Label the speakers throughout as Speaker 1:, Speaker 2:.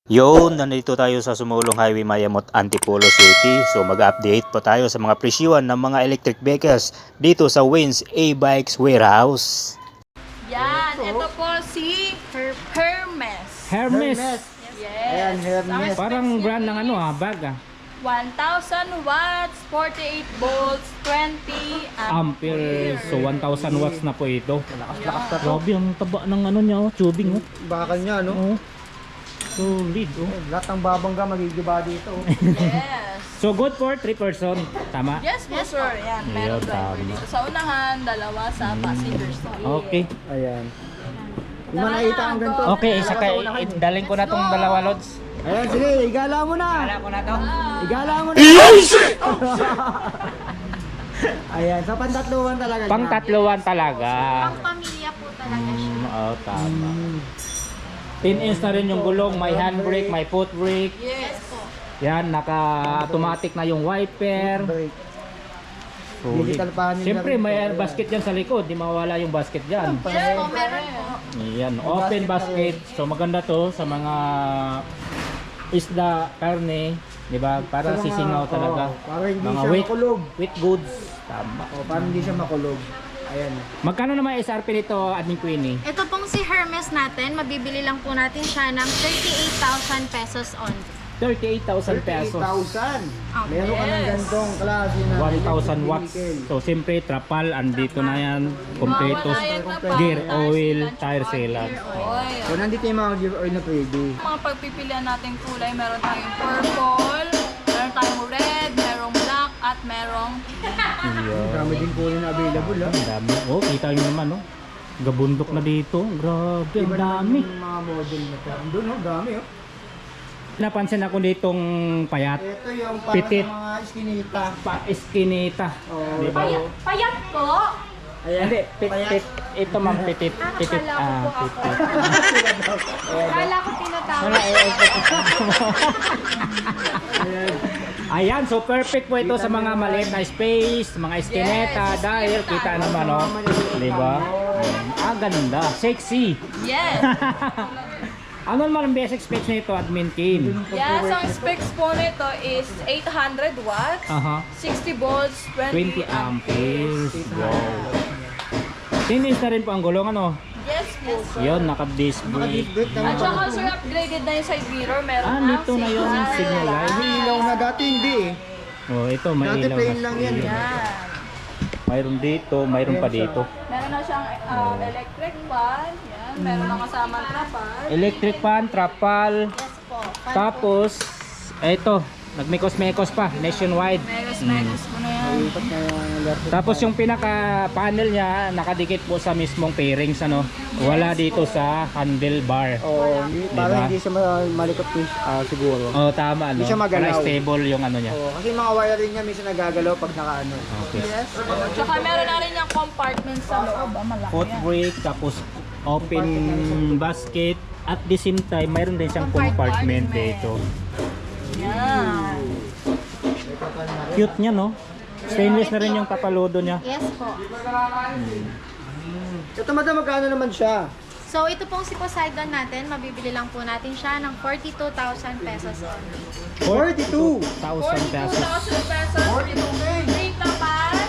Speaker 1: Yo, nandito tayo sa Sumulong Highway Mayamot, Antipolo City. So mag-update po tayo sa mga presyuan ng mga electric vehicles dito sa Wins A-Bikes Warehouse.
Speaker 2: Yan, ito po si Hermes.
Speaker 3: Hermes.
Speaker 2: Yes.
Speaker 4: Ayan, Hermes.
Speaker 3: Parang brand ng bag
Speaker 2: 1,000 watts, 48 volts, 20
Speaker 3: Ampere. So 1,000 watts na po ito.
Speaker 4: Lakas-lakas na to.
Speaker 3: Grabe ang taba ng tubing
Speaker 4: Bakal niya, no?
Speaker 3: Oh. Solid
Speaker 4: Lahat ng babangga magigiba dito.
Speaker 2: Yes.
Speaker 3: So good for 3 person. Tama?
Speaker 2: Yes po sir. Yan, meron
Speaker 3: Ayun,
Speaker 2: driver
Speaker 3: tama.
Speaker 2: dito sa unahan, dalawa sa passenger side.
Speaker 3: Okay.
Speaker 4: Ayan. Yung mga nakita ang ganito.
Speaker 3: Okay, isa kay daling ko na tong dalawa lods.
Speaker 4: Ayan, sige, igala mo na.
Speaker 3: Kala ko na to.
Speaker 4: Igala mo na. Ayan, sa pantatluan talaga siya.
Speaker 3: Pang tatluan talaga.
Speaker 5: Pamilya po talaga siya.
Speaker 3: Oo, tama. 10 inch na rin yung gulong, may handbrake, may foot brake.
Speaker 2: Yes.
Speaker 3: Yan, naka-automatic na yung wiper.
Speaker 4: Brake.
Speaker 3: Solid.
Speaker 4: Digital panel.
Speaker 3: Siyempre, may air basket dyan sa likod. Di mawala yung basket dyan.
Speaker 5: Yes po, meron po.
Speaker 3: Yan, open basket. So maganda to sa mga isda, karne, di ba? Para
Speaker 4: Sa mga-
Speaker 3: sisingaw talaga.
Speaker 4: para hindi
Speaker 3: Mga
Speaker 4: siya makulog.
Speaker 3: wheat goods. Tama.
Speaker 4: O, para hindi siya makulog. Ayan.
Speaker 3: Magkano naman SRP nito, Admin Queenie?
Speaker 5: Ito pong si Hermes natin, mabibili lang po natin siya ng 38,000 pesos on.
Speaker 3: 38,000 pesos.
Speaker 4: 38,000. Meron ka ng gantong klase na
Speaker 3: 1,000 watts.
Speaker 4: vehicle.
Speaker 3: So siyempre, trapal, andito na yan. Kompleto. Gear, oil, tire sealant.
Speaker 2: Oil.
Speaker 4: So, nandito yung mga gear oil na pwede.
Speaker 2: Mga pagpipilian nating kulay, meron tayong purple, meron tayong red, merong black, at merong
Speaker 4: Marami din po na available, ha?
Speaker 3: Ang dami. Oh, kita nyo naman, oh. Gabundok na dito. Grabe, ang
Speaker 4: Iba
Speaker 3: dami.
Speaker 4: naman yung mga model na to. Doon, oh, dami, oh.
Speaker 3: Napansin ako ditong payat.
Speaker 4: Ito yung para
Speaker 3: Pitit.
Speaker 4: sa mga iskinita.
Speaker 3: Pa-eskinita.
Speaker 4: Oh,
Speaker 3: Di ba?
Speaker 2: payat po.
Speaker 4: Ayan.
Speaker 3: Hindi, pitit. Ito ma'am, pitit. Pitit.
Speaker 5: Akala ko po
Speaker 3: Pitit.
Speaker 5: Kala ko tinatawag.
Speaker 3: Ayan, so perfect po ito sa mga maliit na space, mga eskineta, dahil kita naman, oh. Di ba? Ganda. Sexy.
Speaker 2: Yes.
Speaker 3: Ano naman ang basic specs nito, Admin Kim?
Speaker 2: Yes, ang specs po nito is 800 watts,
Speaker 3: Aha.
Speaker 2: 60 volts,
Speaker 3: 20
Speaker 2: 20
Speaker 3: amperes. Wow. 10 inch na rin po ang gulong, ano?
Speaker 2: Yes po sir.
Speaker 3: Yun, naka-disc brake.
Speaker 2: At saka sir, upgraded na yung side mirror. Meron na
Speaker 3: Nito na yung signal light.
Speaker 4: May ilaw na dati hindi, eh.
Speaker 3: Oh, ito, may
Speaker 4: Dati
Speaker 3: ilaw
Speaker 4: plain
Speaker 3: na.
Speaker 4: lang yan, eh.
Speaker 2: Yan.
Speaker 3: Mayroon dito, mayroon pa dito.
Speaker 2: Meron na siyang electric fan. Yan. Meron na kasamang trapal.
Speaker 3: Electric fan, trapal.
Speaker 5: Yes po.
Speaker 3: Tapos, ito, nagmekos-mekos pa, nationwide.
Speaker 2: Megas po na yan.
Speaker 4: Ipat na yung electric.
Speaker 3: Tapos yung pinaka-panel niya, nakadikit po sa mismong pairings, ano? Wala dito sa handlebar.
Speaker 4: Oo, para
Speaker 3: Diba?
Speaker 4: hindi siya malikot siguro.
Speaker 3: Oh, tama, no?
Speaker 4: Hindi siya magalaw.
Speaker 3: Para stable yung ano niya.
Speaker 4: Oo, kasi mga wiring niya minsan nagagalaw pag nakaano.
Speaker 3: Okay.
Speaker 2: Yes po. Tsaka meron na rin yung compartment sa loob. Malaki
Speaker 3: Foot
Speaker 2: yan.
Speaker 3: brake, tapos open basket. At the same time, mayroon din siyang compartment dito.
Speaker 2: Yan.
Speaker 3: Cute niya, no? Stainless na rin yung kapaludo niya.
Speaker 5: Yes po.
Speaker 4: Ito madam, magkano naman siya?
Speaker 5: So ito pong si Poseidon natin, mabibili lang po natin siya ng 42,000 pesos on.
Speaker 4: 42!
Speaker 3: 1,000 pesos.
Speaker 2: 42,000 pesos.
Speaker 4: 42K!
Speaker 2: Free tapan.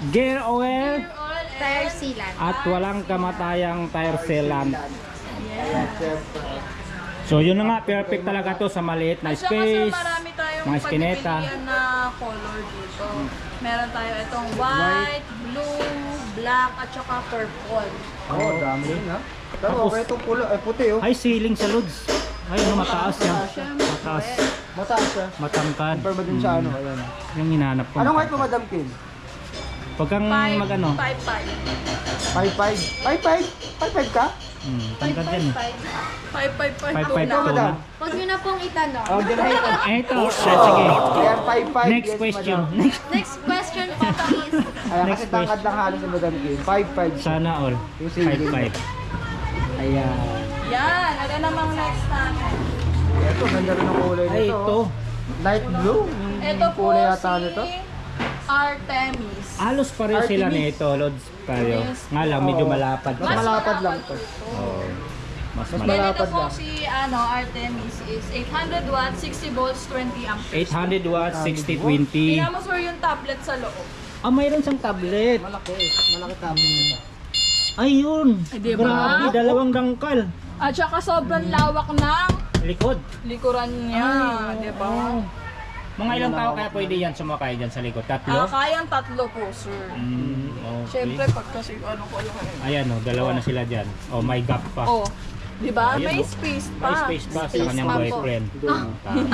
Speaker 3: Gear oil
Speaker 5: Tire sealant.
Speaker 3: at walang kamatayang tire sealant. So yun na nga, perfect talaga to sa maliit na
Speaker 2: At saka sir,
Speaker 3: space.
Speaker 2: marami tayong
Speaker 3: mga eskineta.
Speaker 2: pagpipilian na color dito. Meron tayo itong white, blue, black, at saka purple.
Speaker 4: Oo, dami yun, ha? Pero
Speaker 3: Tapos-
Speaker 4: okay itong pula, puti, oh.
Speaker 3: Ay, ceiling sa Lods. Ay, ano, mataas yan. Mataas.
Speaker 4: Mataas siya.
Speaker 3: Matangkad.
Speaker 4: Compare mo din sa ano, ayan.
Speaker 3: Yung hinanap ko.
Speaker 4: Anong height mo, Madam Kim?
Speaker 3: Huwag kang mag-ano.
Speaker 2: 5'5".
Speaker 4: 5'5"? 5'5"? 5'5" ka?
Speaker 3: Tangkad yan.
Speaker 2: 5'5".
Speaker 3: 5'5"
Speaker 4: Ikaw,
Speaker 3: to
Speaker 4: madam?
Speaker 3: na.
Speaker 5: Huwag nyo na pong itanong.
Speaker 4: Oh, dyan na ito.
Speaker 3: Ito. Sige.
Speaker 4: Ayan, 5'5".
Speaker 3: Next
Speaker 4: Yes,
Speaker 3: question.
Speaker 4: madam.
Speaker 5: Next question po please.
Speaker 4: Ayan,
Speaker 3: Next
Speaker 4: kasi tangkad lang halos si Madam Kim. 5'5".
Speaker 3: Sana all.
Speaker 4: Yung ceiling.
Speaker 3: 5'5".
Speaker 4: Ayan.
Speaker 2: Yan, ano namang next natin?
Speaker 4: Ito, ganda rin ang kulay
Speaker 3: Ay,
Speaker 4: nito.
Speaker 3: ito.
Speaker 4: Light blue. Yung
Speaker 2: Ito po
Speaker 4: kulay yata
Speaker 2: si
Speaker 4: nito.
Speaker 2: Artemis.
Speaker 3: Halos pareho sila nito, Lods. Tayo. Nga lang, medyo malapad
Speaker 4: Mas
Speaker 3: siya.
Speaker 4: malapad lang to.
Speaker 3: Oh. Mas
Speaker 2: Then
Speaker 3: malaki.
Speaker 2: ito po si Artemis is 800 watts, 60 volts, 20 amperes.
Speaker 3: 800 watts, 60-20.
Speaker 2: Tingnan mo sir yung tablet sa loob.
Speaker 3: Ah, mayroon siyang tablet.
Speaker 4: Malaki tablet ito.
Speaker 3: Ayun.
Speaker 2: Ay, diba?
Speaker 3: Grabe, dalawang dangkal.
Speaker 2: At saka sobrang lawak ng
Speaker 3: Likod.
Speaker 2: likuran niya, di ba?
Speaker 3: Mga ilang tao kaya pwede yan sumakay dyan sa likod? Tatlo?
Speaker 2: Kayang tatlo po, sir.
Speaker 3: Okay.
Speaker 2: Siyempre, pag kasi ano ko lang.
Speaker 3: Ayan o, dalawa na sila dyan. Oh, may gap pa.
Speaker 2: Oh, di ba?
Speaker 3: Ayan,
Speaker 2: May
Speaker 3: oh.
Speaker 2: space pa.
Speaker 3: May space pa sa
Speaker 2: Space
Speaker 3: kanyang
Speaker 2: pa po.
Speaker 3: boyfriend. Tama.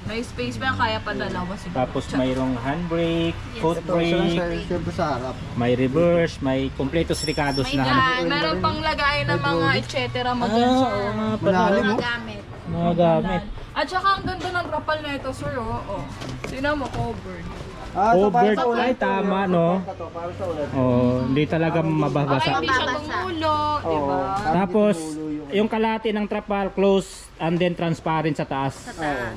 Speaker 2: May space pa, kaya pa dalawa siguro.
Speaker 3: Tapos mayroong handbrake, foot
Speaker 4: Ito, isa lang
Speaker 3: brake,
Speaker 4: siyempre sa harap.
Speaker 3: may reverse, may kompletos ricados na.
Speaker 2: Yan, meron pang lagay na mga et cetera
Speaker 3: Ah,
Speaker 2: mag-dyan, sir.
Speaker 3: oo nga pala.
Speaker 4: Malalim,
Speaker 5: Mga
Speaker 4: oh.
Speaker 5: gamit.
Speaker 3: Mga gamit.
Speaker 2: At saka ang ganda ng trapal na ito, sir. Oh. Sino mo, covered.
Speaker 4: Ito para
Speaker 3: Covered
Speaker 4: sa ulan
Speaker 3: ay
Speaker 4: to,
Speaker 3: tama,
Speaker 4: yung
Speaker 3: no?
Speaker 4: ito, para sa ulan.
Speaker 3: Oh, hindi talaga
Speaker 2: Para
Speaker 3: mababasa.
Speaker 2: hindi siya tumulo, di
Speaker 4: Oo.
Speaker 2: ba?
Speaker 3: Tapos, yung kalahati ng trapal close and then transparent sa taas.
Speaker 5: Sa taas.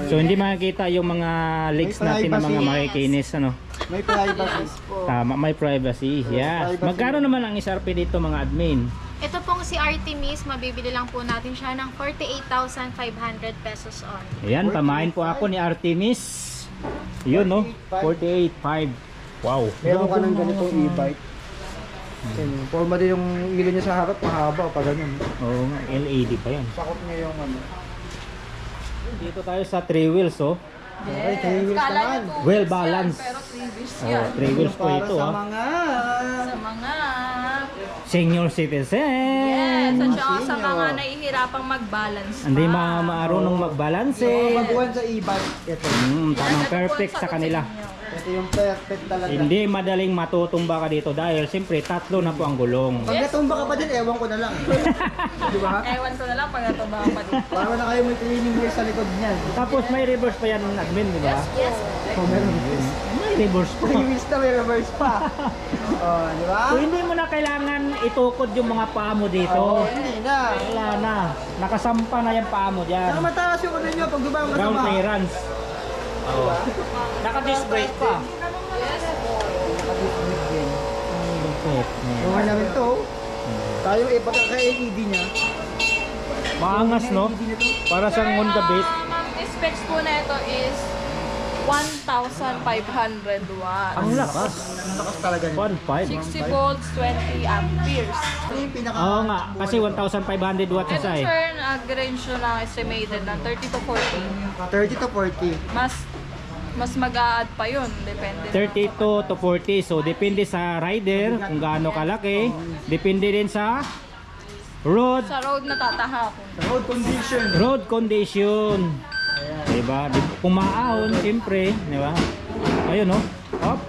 Speaker 3: So hindi makikita yung mga legs
Speaker 4: May
Speaker 3: natin na mga
Speaker 4: privacy.
Speaker 3: makikinis, ano?
Speaker 4: May privacy.
Speaker 3: Tama, may privacy. Yeah.
Speaker 4: privacy.
Speaker 3: Magkano naman ang SRP dito mga admin?
Speaker 5: Ito pong si Artemis, mabibili lang po natin siya ng 48,500 pesos on.
Speaker 3: Ayan, tamahin po ako ni Artemis. Yun, no? 48.5. Wow.
Speaker 4: Meron ka ng ganitong e-bike. Forma din yung ilo niya sa harap, mahaba pa ganyan.
Speaker 3: Oo, nga, LED pa yan.
Speaker 4: Sakot niya yung ano.
Speaker 3: Dito tayo sa 3 wheels, oh.
Speaker 4: Ay, three wheels
Speaker 2: Kala niyo
Speaker 4: naman.
Speaker 2: 2 wheels
Speaker 3: Well
Speaker 2: yan,
Speaker 3: balanced.
Speaker 2: pero 3 wheels
Speaker 3: Oh,
Speaker 2: yan.
Speaker 3: 3 wheels po
Speaker 4: Para
Speaker 3: ito,
Speaker 4: sa
Speaker 3: ah.
Speaker 4: mga
Speaker 2: Sa mga...
Speaker 3: Senior citizen.
Speaker 2: Yes, at saka sa mga nahihirapang mag-balance pa.
Speaker 3: Hindi marunong magbalance.
Speaker 4: mga baguhan sa e-bike. Ito.
Speaker 3: Tamang
Speaker 2: Yes,
Speaker 3: perfect
Speaker 2: ito po
Speaker 3: sa
Speaker 2: ang
Speaker 3: kanila.
Speaker 2: sagot sa inyo.
Speaker 4: Ito yung perfect talaga.
Speaker 3: Hindi madaling matutumba ka dito dahil siyempre tatlo na po ang gulong.
Speaker 4: Pag natumba ka pa din, ewan ko na lang. Di ba?
Speaker 2: Ewan ko na lang pag natuba pa dito.
Speaker 4: Para na kayo may training gear sa likod niyan.
Speaker 3: Tapos may reverse pa yan admin, di ba?
Speaker 5: Yes.
Speaker 4: Oh, meron din.
Speaker 3: May reverse pa.
Speaker 4: 3 wheels na may reverse pa. Oh, di ba?
Speaker 3: So hindi mo na kailangan itukod yung mga paa mo dito.
Speaker 4: Oh, hindi na.
Speaker 3: Wala na. Nakasampa na yung paa mo
Speaker 4: Saka
Speaker 3: dyan.
Speaker 4: mataas yung ano nyo pag dumang
Speaker 3: Ground
Speaker 4: kasama.
Speaker 3: clearance. Oh. Naka-disc brake pa.
Speaker 4: Yung ano namin to, tayo pagka ka-LED niya.
Speaker 3: Maangas, no?
Speaker 4: LED na to.
Speaker 3: Para sa Honda Beat.
Speaker 2: Ang specs po na ito is 1,500 watts.
Speaker 3: Ang lakas.
Speaker 4: Ang lakas talaga niya.
Speaker 3: 1.5.
Speaker 2: 60 volts, 20 amperes.
Speaker 4: Ano yung pinaka...
Speaker 3: Oo nga, kasi 1,500 watts
Speaker 2: Ito
Speaker 3: isa eh.
Speaker 2: sir, nag-range siya na estimated na 30 to 40.
Speaker 4: 30 to 40.
Speaker 2: Mas mag-a-add pa yun, depende.
Speaker 3: 32 to 40. So, depende sa rider kung gaano kalaki. Depende din sa road
Speaker 2: Sa road na tatahakon.
Speaker 4: Road condition.
Speaker 3: road condition. Diba? Kung maahon, siyempre. Diba? Ayun, no? Hop.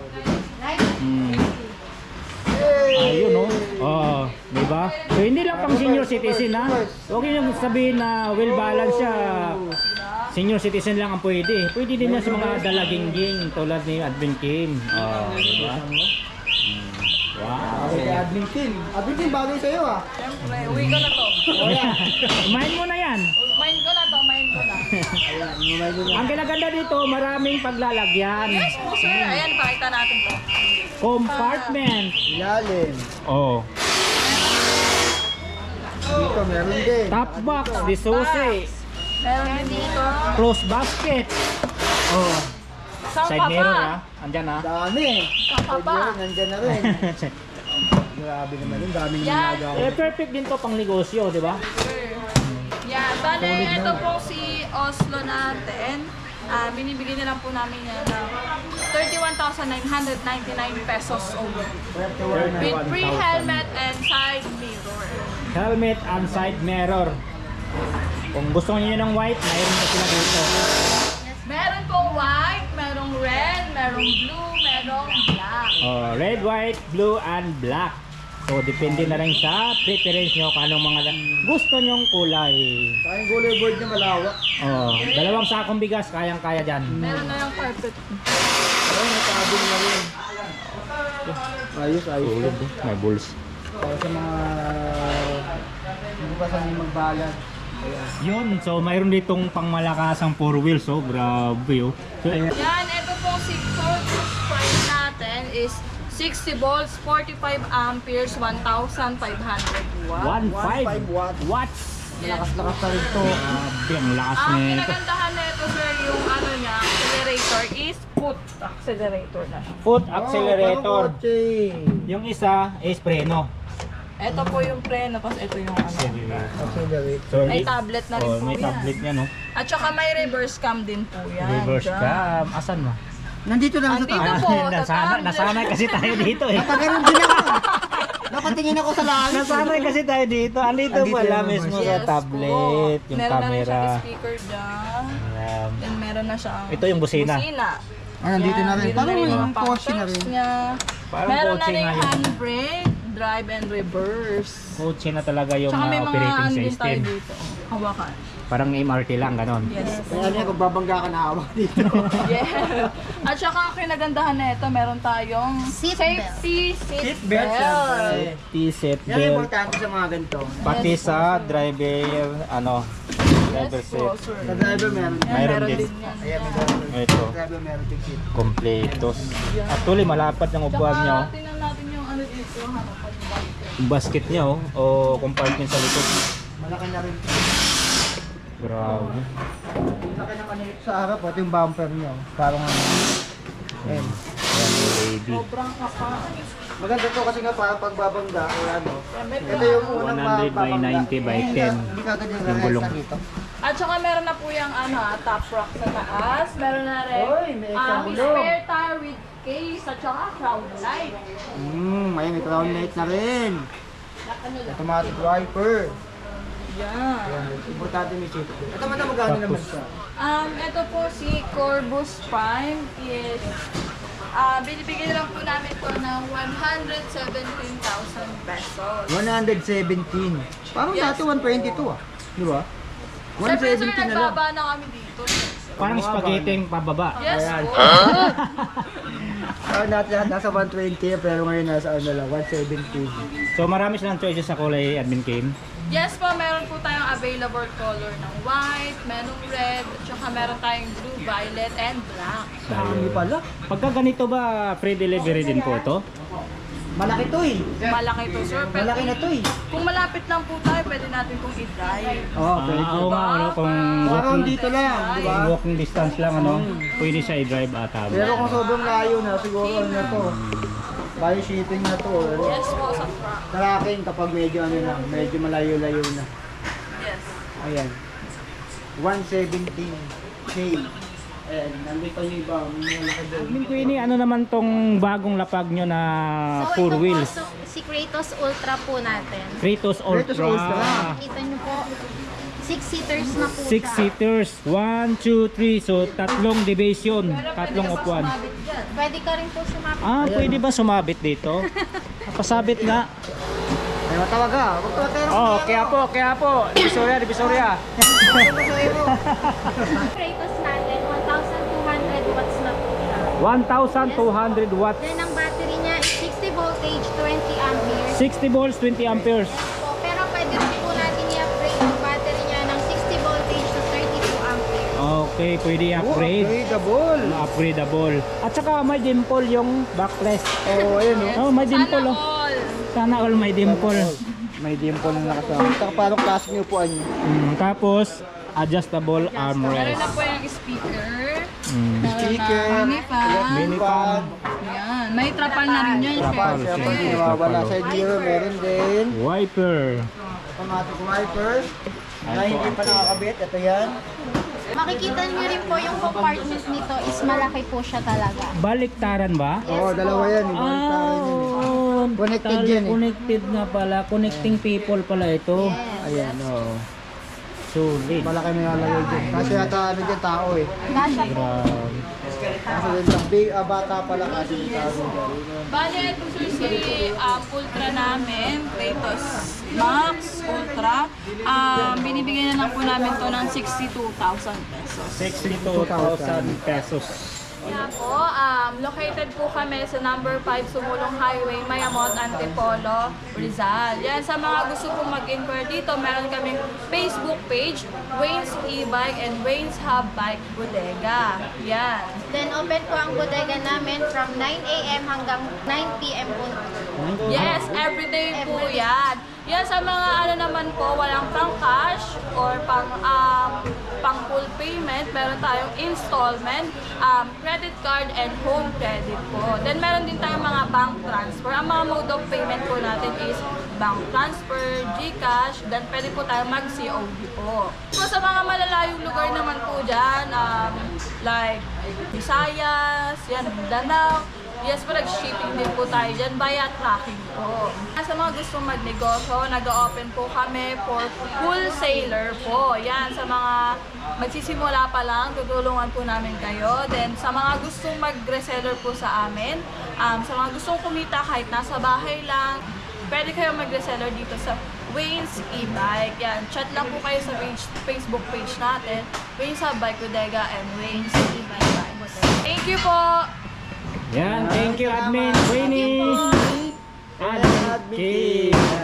Speaker 3: Ayun, no? Oh, diba? So, hindi lang pang senior citizen, ha? Huwag nyo sabihin na well balanced siya. Senior citizen lang ang pwede. Pwede din yan sa mga dalagingging tulad ni Advin Kim. Oh, diba? Wow.
Speaker 4: Okay, kay Admin Team. Admin Team, bagay sa'yo ah.
Speaker 2: Siyempre, uwi ko na to.
Speaker 3: Kumain mo na yan.
Speaker 2: Mind ko na to, mind ko na.
Speaker 3: Ang kinaganda dito, maraming paglalagyan.
Speaker 2: Yes po sir, ayan, pakita natin to.
Speaker 3: Compartment.
Speaker 4: Ilalim.
Speaker 3: Oh.
Speaker 4: Dito, meron din.
Speaker 3: Top box, disusi.
Speaker 2: Meron din dito.
Speaker 3: Close basket. Oh.
Speaker 2: Saan
Speaker 3: Side
Speaker 2: pa
Speaker 3: mirror
Speaker 2: ba?
Speaker 3: ha. Andyan ha.
Speaker 4: Dami.
Speaker 2: Saan pa ba?
Speaker 4: Pwede yun, nandyan na rin. Grabe naman yun, dami naman
Speaker 2: Yan.
Speaker 4: nagawa.
Speaker 3: Eh, perfect din to pang negosyo, di ba?
Speaker 2: Yan, bale, ito po si Oslo natin. Binibigyan nilang po namin yan ng 31,999 pesos only. With free helmet and side mirror.
Speaker 3: Helmet and side mirror. Kung gusto niyo ng white, mayroon na sila dito.
Speaker 2: Meron pong white, merong red, merong blue, merong black.
Speaker 3: Oh, red, white, blue, and black. So, depende na rin sa preference nyo kung anong mga gusto nyong kulay.
Speaker 4: Saka yung gulay board niya malawak.
Speaker 3: Oh, dalawang sakong bigas, kayang-kaya dyan.
Speaker 2: Meron na yung carpet.
Speaker 4: Ayun, natabing na rin. Ayos, ayos.
Speaker 3: Tulad eh, may bulls.
Speaker 4: Para sa mga... Hindi pa sanay magbalag.
Speaker 3: Yun, so mayroon ditong pangmalakasang 4 wheels, oh, grabe oh. So,
Speaker 2: Yan, ito pong si Corpus price natin is 60 volts, 45 amperes, 1,500 watts.
Speaker 3: 1.5 watts.
Speaker 4: Lakas-lakas na rin to.
Speaker 3: Grabe, ang lakas
Speaker 2: Ang
Speaker 3: nito.
Speaker 2: kinagandahan nito sir, yung ano niya, accelerator is foot accelerator na siya.
Speaker 3: Foot
Speaker 4: Oh,
Speaker 3: accelerator.
Speaker 4: parang kotse.
Speaker 3: Yung isa is preno.
Speaker 2: Ito po yung preno, tapos ito yung ano.
Speaker 4: Accelerate.
Speaker 3: So,
Speaker 2: May tablet na rin po
Speaker 3: may
Speaker 2: yan.
Speaker 3: tablet niya, no?
Speaker 2: At saka may reverse cam din po yan.
Speaker 3: Reverse
Speaker 2: dyan.
Speaker 3: cam. Asan mo?
Speaker 4: Nandito lang sa
Speaker 2: Andito
Speaker 4: taas.
Speaker 2: po, sa tablet.
Speaker 3: Nasanay kasi tayo dito eh.
Speaker 4: Pagkaroon din ako. Nakatingin ako sa langit.
Speaker 3: Nasanay kasi tayo dito. Andito
Speaker 4: Andito
Speaker 3: pala
Speaker 4: yung
Speaker 3: mismo
Speaker 2: Yes
Speaker 3: sa tablet,
Speaker 2: po.
Speaker 3: yung
Speaker 2: meron na rin
Speaker 3: camera.
Speaker 2: siyang speaker dyan.
Speaker 3: Ayan.
Speaker 2: Then meron na siyang
Speaker 3: Ito yung busina.
Speaker 4: Ah, nandito na rin.
Speaker 2: Dito
Speaker 4: Parang
Speaker 2: yung
Speaker 4: yung
Speaker 2: mga
Speaker 4: kotse na
Speaker 2: functions
Speaker 4: rin.
Speaker 2: niya.
Speaker 3: Parang
Speaker 2: Meron na
Speaker 3: kotse
Speaker 2: rin
Speaker 3: nga yun.
Speaker 2: handbrake, drive and reverse.
Speaker 3: Kotse na talaga yung
Speaker 2: Tsaka may mga
Speaker 3: operating
Speaker 2: ano din tayo
Speaker 3: system.
Speaker 2: dito. Hawakan.
Speaker 3: Parang MRT lang, ganon.
Speaker 2: Yes.
Speaker 4: Kaya ano yan, kung babangga ka na hawak dito.
Speaker 2: Yes. At saka ang kinagandahan na ito, meron tayong
Speaker 5: Seat
Speaker 2: safety
Speaker 4: Seat
Speaker 2: seat
Speaker 4: belt, syempre.
Speaker 2: belt.
Speaker 3: T-set
Speaker 4: Yan ang
Speaker 3: belt.
Speaker 4: importante sa mga ganito.
Speaker 3: Pati
Speaker 2: Yes,
Speaker 3: sa driver, driver
Speaker 2: Yes
Speaker 3: seat.
Speaker 2: po, sir.
Speaker 4: Sa driver meron.
Speaker 2: Yan,
Speaker 3: Mayroon
Speaker 2: meron
Speaker 3: din.
Speaker 2: din yan.
Speaker 4: Ayan, may driver.
Speaker 3: Ito,
Speaker 4: Sa driver meron din seat.
Speaker 3: kompletos. Actually, malapad ng upuan niya.
Speaker 2: Tsaka tingnan natin yung ano dito, harapan yung bumper.
Speaker 3: Yung basket niya, o compartment sa likod.
Speaker 4: Malaki na rin.
Speaker 3: Grabe.
Speaker 4: Malaki naman ito sa harap, pati yung bumper niya. Parang ano. Ayan.
Speaker 3: Ayan, yung baby.
Speaker 2: Sobrang kapal.
Speaker 4: Maganda to kasi nga para pagbabangga o ano.
Speaker 2: May
Speaker 4: Ito yung unang
Speaker 3: 100 by 90 by 10.
Speaker 4: Hindi ka ganyan
Speaker 3: Yung gulong.
Speaker 4: dito.
Speaker 2: At saka meron na po yung ano, top rock sa taas. Meron na rin
Speaker 4: Oy, may extra gulong.
Speaker 2: spare tire with case at saka crown light.
Speaker 4: Ayan, may crown light na rin.
Speaker 2: Ano lang.
Speaker 4: Automatic wiper.
Speaker 2: Yan.
Speaker 4: Ayan, importante may seat. Ito man na magkano naman siya.
Speaker 2: Ito po si Corbus Prime is binibigyan lang po namin to ng 117,000 pesos.
Speaker 4: 117. Parang
Speaker 2: Yes.
Speaker 4: dati 122 ah. Di ba?
Speaker 2: Siyempre sir,
Speaker 4: 117 na lang.
Speaker 2: nagbaba na kami dito.
Speaker 3: Parang spaghetti yung pababa.
Speaker 2: Yes
Speaker 4: Ayan.
Speaker 2: po.
Speaker 4: Parang dati nasa 120 pero ngayon nasa ano lang, 117.
Speaker 3: So marami silang choices sa kulay, Admin Kim.
Speaker 2: Yes po, meron po tayong available color ng white, merong red, at saka meron tayong blue, violet, and black.
Speaker 4: Dami pala.
Speaker 3: Pagka ganito ba, free delivery din po to?
Speaker 4: Malaki to eh.
Speaker 2: Malaki to sir, pero
Speaker 4: Malaki na to eh.
Speaker 2: kung malapit lang po tayo, pwede natin pong i-drive.
Speaker 4: Oh, pwede.
Speaker 3: Oo nga, ano, kung
Speaker 4: Parang
Speaker 3: walking,
Speaker 4: dito lang, di ba?
Speaker 3: walking distance lang, ano, pwede siya i-drive ata.
Speaker 4: Pero kung sobrang layo na, siguro ano na to. Bali shipping na to. Ano?
Speaker 2: Yes po, sa front.
Speaker 4: Tracking kapag medyo ano na, medyo malayo-layo na.
Speaker 2: Yes.
Speaker 4: Ayan. 117K. Ayan, nandito yung iba. May malaki doon.
Speaker 3: Admin Queenie, ano naman tong bagong lapag nyo na
Speaker 5: So,
Speaker 3: 4
Speaker 5: ito
Speaker 3: wheels?
Speaker 5: po, si Kratos Ultra po natin.
Speaker 3: Kratos Ultra.
Speaker 4: Kratos Ultra.
Speaker 5: Kita nyo po, 6-seaters na po
Speaker 3: 6
Speaker 5: siya.
Speaker 3: seaters, 1, 2, 3, so tatlong division, tatlong upuan.
Speaker 5: Pwede ka rin po sumapit.
Speaker 3: Pwede ba sumabit dito? Pasabit nga.
Speaker 4: Ay, matawag ka. Huwag tumatero.
Speaker 3: Kaya po. Divisoria.
Speaker 5: Kratos natin, 1,200 watts na po siya.
Speaker 3: 1,200 watts,
Speaker 5: Then ang battery niya is 60 voltage, 20 amperes.
Speaker 3: 60 volts, 20 amperes.
Speaker 5: Po, pero pwede rin po natin i-upgrade yung battery niya ng 60 voltage to 32 amperes.
Speaker 3: Okay, pwede i-upgrade.
Speaker 4: Upgradable.
Speaker 3: Upgradable. At saka may dimple yung backrest.
Speaker 4: Oo, ayun o.
Speaker 3: Oh, may dimple
Speaker 2: Sana
Speaker 3: oh.
Speaker 2: all.
Speaker 3: Sana all may dimple.
Speaker 4: May dimple na nakasama. Saka parang class niyo po niyo.
Speaker 3: Tapos, adjustable
Speaker 2: Meron
Speaker 3: armrest.
Speaker 2: na po yung speaker.
Speaker 3: Mm.
Speaker 2: Meron
Speaker 4: Speaker.
Speaker 2: na mini fan.
Speaker 3: Mini fan.
Speaker 2: Yan. May trapal na rin yan.
Speaker 4: Trapal.
Speaker 2: syempre.
Speaker 4: Siyempre, hindi nawawala. Side mirror, meron din.
Speaker 3: Wiper.
Speaker 4: Automatic wipers. Na hindi pa nakakabit. Ito yan.
Speaker 5: Makikita niyo rin po yung compartment nito is malaki po siya talaga.
Speaker 3: Baliktaran ba?
Speaker 4: Oo, dalawa yan. Ibalik tayo yun. Connected yan eh.
Speaker 3: Connected nga pala. Connecting people pala ito.
Speaker 4: Ayan, oo.
Speaker 3: Sulit.
Speaker 4: Malaki na nalagay dyan. Kasi yata ano dyan tao eh.
Speaker 5: Kasha po.
Speaker 3: Grabe.
Speaker 4: Kasi dyan lang, bata pala kasi yung tao dyan.
Speaker 2: Bali, ito sir si Ultra namin, Kratos Max Ultra. Binibigyan na lang po namin to ng 62,000 pesos.
Speaker 3: 62,000 pesos.
Speaker 2: Yeah po, located po kami sa number 5 Sumulong Highway, Mayamot, Antipolo, Rizal. Yan, sa mga gusto pong mag-inquire dito, meron kaming Facebook page, Wayne's E-Bike and Wayne's Hub Bike Bodega. Yan.
Speaker 5: Then open po ang bodega namin from 9 a.m. hanggang 9 p.m. po.
Speaker 2: Yes, everyday po yan. Yan sa mga ano naman po, walang pang cash or pang full payment, meron tayong installment, credit card and home credit po. Then meron din tayong mga bank transfer. Ang mga mode of payment po natin is bank transfer, GCash, then pwede po tayo mag-COD po. So sa mga malalayong lugar naman po dyan, like Visayas, yan, Mindanao, yes po, nag-shipping din po tayo dyan via tracking po. Sa mga gustong magnegosyo, nag-open po kami for wholesaler po. Yan, sa mga magsisimula pa lang, tutulungan po namin kayo. Then, sa mga gustong mag-reseller po sa amin, sa mga gustong kumita kahit nasa bahay lang, pwede kayo mag-reseller dito sa Wayne's E-Bike. Yan, chat lang po kayo sa Facebook page natin, Wayne's Hub Bike Bodega and Wayne's E-Bike. Thank you po!
Speaker 3: Yan, thank you admin Winnie.
Speaker 4: Admin.
Speaker 3: Admin.